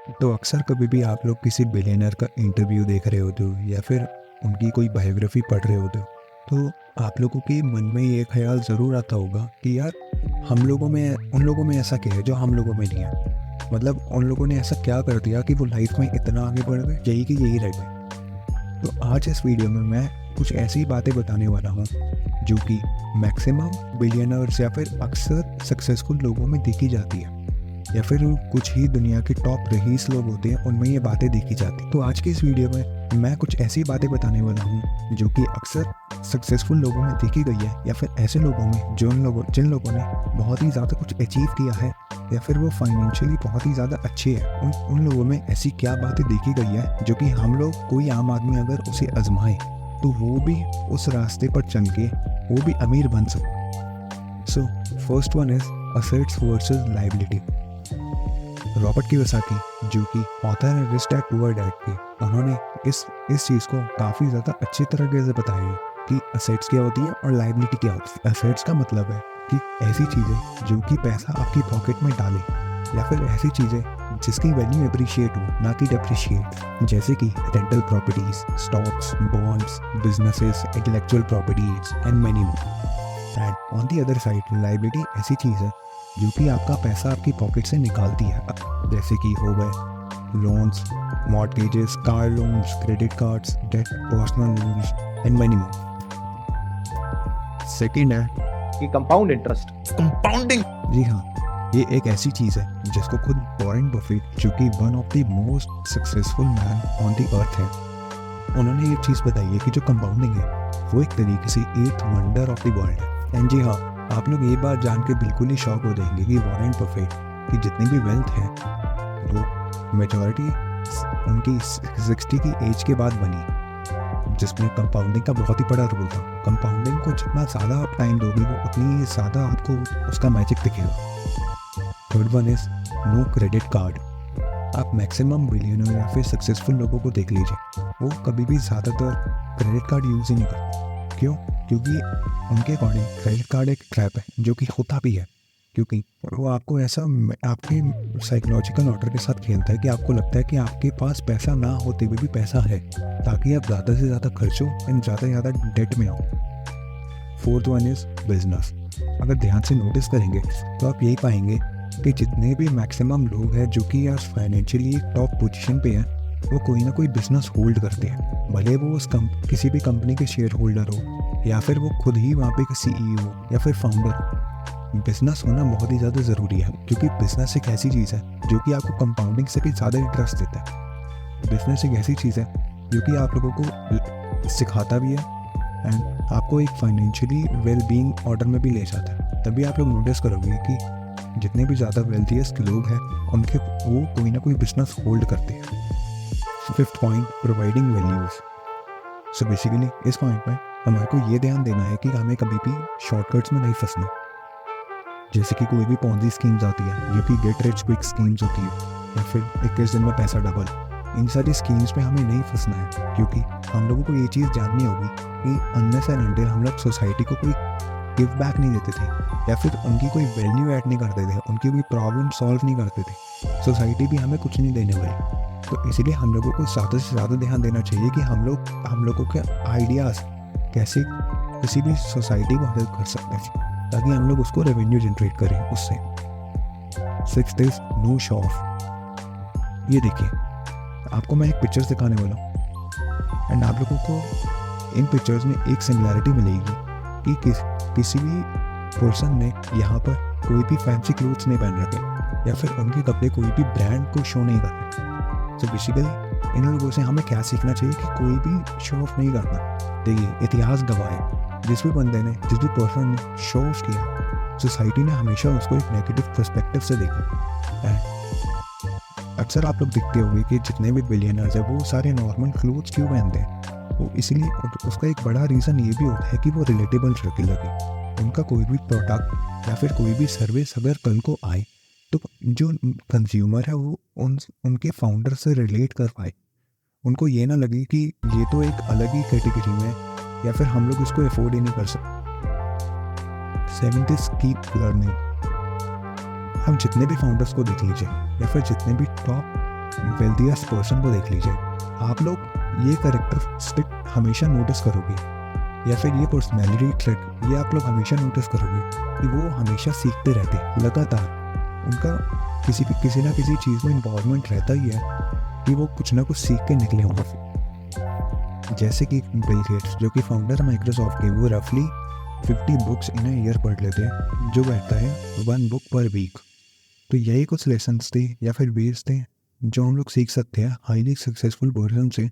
तो अक्सर कभी भी आप लोग किसी बिलियनर का इंटरव्यू देख रहे होते हो या फिर उनकी कोई बायोग्राफी पढ़ रहे होते हो, तो आप लोगों के मन में ये ख्याल ज़रूर आता होगा कि यार हम लोगों में उन लोगों में ऐसा क्या है जो हम लोगों में नहीं है। मतलब उन लोगों ने ऐसा क्या कर दिया कि वो लाइफ में इतना आगे बढ़ गए, यही कि यही रह गए। तो आज इस वीडियो में मैं कुछ ऐसी बातें बताने वाला हूँ जो कि मैक्सिमम बिलियनर्स या फिर अक्सर सक्सेसफुल लोगों में देखी जाती है, या फिर कुछ ही दुनिया के टॉप रईस लोग होते हैं उनमें ये बातें देखी जाती। तो आज की इस वीडियो में मैं कुछ ऐसी बातें बताने वाला हूँ जो कि अक्सर सक्सेसफुल लोगों में देखी गई है, या फिर ऐसे लोगों में जिन लोगों ने बहुत ही ज़्यादा कुछ अचीव किया है या फिर वो फाइनेंशियली बहुत ही ज़्यादा अच्छे हैं। उन लोगों में ऐसी क्या बातें देखी गई है जो कि हम लोग, कोई आम आदमी अगर उसे आजमाए तो वो भी उस रास्ते पर चल के वो भी अमीर बन सकते। So first one is assets versus liability. Robert Kiyosaki, जो कि ऑथर है रिच डैड पुअर डैड के, उन्होंने इस चीज़ को काफ़ी ज़्यादा अच्छी तरीके से बताया है कि असेट्स क्या होती है और लायबिलिटी क्या होती है। असेट्स का मतलब है कि ऐसी चीज़ें जो कि पैसा आपकी पॉकेट में डाले, या फिर ऐसी चीज़ें जिसकी वैल्यू अप्रिशिएट हो ना कि डेप्रिशिएट, जैसे कि rental properties, stocks, bonds, businesses, intellectual properties and money more. And on the other side liability ऐसी चीज़ है जो कि आपका पैसा आपकी पॉकेट से निकालती है, जैसे कि हो गए loans, mortgages, car loans, credit cards, debt, personal loans and money more. Second है कि कंपाउंड इंटरेस्ट। कंपाउंडिंग। जी हाँ, ये एक ऐसी चीज़ है जिसको खुद वॉरेन बफेट, जो कि one of the most successful man on the earth है, उन्होंने ये चीज़ बताई है कि जो कंपाउंडिंग है वो एक तरीके से एथ वंडर ऑफ द वर्ल्ड है। एंड जी हाँ, आप लोग ये बात जान के बिल्कुल ही शॉक हो जाएंगे कि वॉरेन बफेट की जितनी भी वेल्थ है वो मेजॉरिटी उनकी 60 की एज के बाद बनी, जिसमें कंपाउंडिंग का बहुत ही बड़ा रोल था। कंपाउंडिंग को जितना ज़्यादा आप टाइम दोगे वो उतनी ज़्यादा आपको उसका मैजिक दिखेगा। Third one is no credit card. आप मैक्सिमम बिलियनर या फिर सक्सेसफुल लोगों को देख लीजिए, वो कभी भी ज़्यादातर क्रेडिट कार्ड यूज़ ही नहीं करते। क्यों? क्योंकि उनके अकॉर्डिंग क्रेडिट कार्ड एक ट्रैप है, जो कि होता भी है, क्योंकि वो आपको ऐसा आपके साइकोलॉजिकल ऑर्डर के साथ खेलता है कि आपको लगता है कि आपके पास पैसा ना होते हुए भी पैसा है, ताकि आप ज़्यादा से ज़्यादा खर्चो एंड ज़्यादा से ज़्यादा डेट में आओ। Fourth one is business. अगर ध्यान से नोटिस करेंगे तो आप यही पाएंगे कि जितने भी मैक्सिमम लोग हैं जो कि आज फाइनेंशियली टॉप पोजीशन पे हैं, वो कोई ना कोई बिजनेस होल्ड करते हैं, भले वो किसी भी कंपनी के शेयर होल्डर हो या फिर वो खुद ही वहाँ पे CEO या फिर फाउंडर। बिजनेस होना बहुत ही ज़्यादा ज़रूरी है, क्योंकि बिजनेस एक ऐसी चीज़ है जो कि आपको कंपाउंडिंग से भी ज़्यादा इंटरेस्ट देता है। बिजनेस एक ऐसी चीज़ है जो कि आप लोगों को सिखाता भी है एंड आपको एक फाइनेंशियली वेल बीइंग ऑर्डर में भी ले जाता है। तभी आप लोग नोटिस करोगे कि जितने भी ज़्यादा वेल्थीएस्ट लोग हैं उनके वो कोई ना कोई बिजनेस होल्ड करते हैं। Fifth point, providing values. So basically इस पॉइंट में हमारे को ये ध्यान देना है कि हमें कभी भी शॉर्टकट्स में नहीं फंसना। जैसे कि कोई भी पॉन्जी स्कीम्स आती है, जो कि गेट रिच क्विक स्कीम्स होती है, या फिर 21 दिन में पैसा डबल, इन सारी स्कीम्स में हमें नहीं फंसना है, क्योंकि हम लोगों को ये चीज़ जाननी होगी कि अनलेस एंड अनटिल हम लोग सोसाइटी को कोई गिव बैक नहीं देते थे या फिर उनकी कोई वैल्यू ऐड नहीं करते थे, उनकी कोई प्रॉब्लम सॉल्व नहीं करते थे, सोसाइटी भी हमें कुछ नहीं देने वाली। तो इसीलिए हम लोगों को ज़्यादा से ज़्यादा ध्यान देना चाहिए कि हम लोगों के आइडियाज़ कैसे किसी भी सोसाइटी को हेल्प कर सकते हैं, ताकि हम लोग उसको रेवेन्यू जनरेट करें उससे। Sixth is no show off. ये देखिए, आपको मैं एक पिक्चर्स दिखाने वाला हूँ एंड आप लोगों को इन पिक्चर्स में एक सिमिलैरिटी मिलेगी कि किसी भी पर्सन ने यहाँ पर कोई भी फैंसी क्लोथ्स नहीं पहन रखे या फिर उनके कपड़े कोई भी ब्रांड को शो नहीं करते। तो बेसिकली इन लोगों से हमें क्या सीखना चाहिए कि कोई भी शो ऑफ नहीं करना। देखिए, इतिहास गवाह है, जिस भी बंदे ने, जिस भी पर्सन ने शो ऑफ किया, सोसाइटी ने हमेशा उसको एक नेगेटिव पर्सपेक्टिव से देखा। अक्सर आप लोग देखते होंगे कि जितने भी बिलियनर्स हैं वो सारे नॉर्मल क्लोथ्स क्यों पहनते हैं, वो इसलिए उसका एक बड़ा रीज़न ये भी होता है कि वो रिलेटेबल लगे। उनका कोई भी प्रोडक्ट या फिर कोई भी सर्विस अगर कल को आए तो जो कंज्यूमर है वो उनके फाउंडर से रिलेट कर पाए, उनको ये ना लगे कि ये तो एक अलग ही कैटेगरी में या फिर हम लोग इसको अफोर्ड ही नहीं कर सकते। Seventh is keep learning. हम जितने भी फाउंडर्स को देख लीजिए या फिर जितने भी टॉप वेल्थिएस्ट पर्सन को देख लीजिए, आप लोग ये कैरेक्टरिस्टिक हमेशा नोटिस करोगे, या फिर ये पर्सनैलिटी ट्रेट ये आप लोग हमेशा नोटिस करोगे कि वो हमेशा सीखते रहते लगातार। उनका किसी ना किसी चीज़ में इन्वॉल्वमेंट रहता ही है कि वो कुछ ना कुछ सीख के निकले होंगे। जैसे कि बिल गेट्स जो कि फाउंडर है माइक्रोसॉफ्ट के, वो रफली 50 बुक्स इन ईयर पढ़ लेते हैं, जो बैठता है 1 बुक पर वीक। तो यही कुछ लेसन्स थे या फिर वेज थे जो हम लोग सीख सकते हैं हाईली सक्सेसफुल पर्सन से,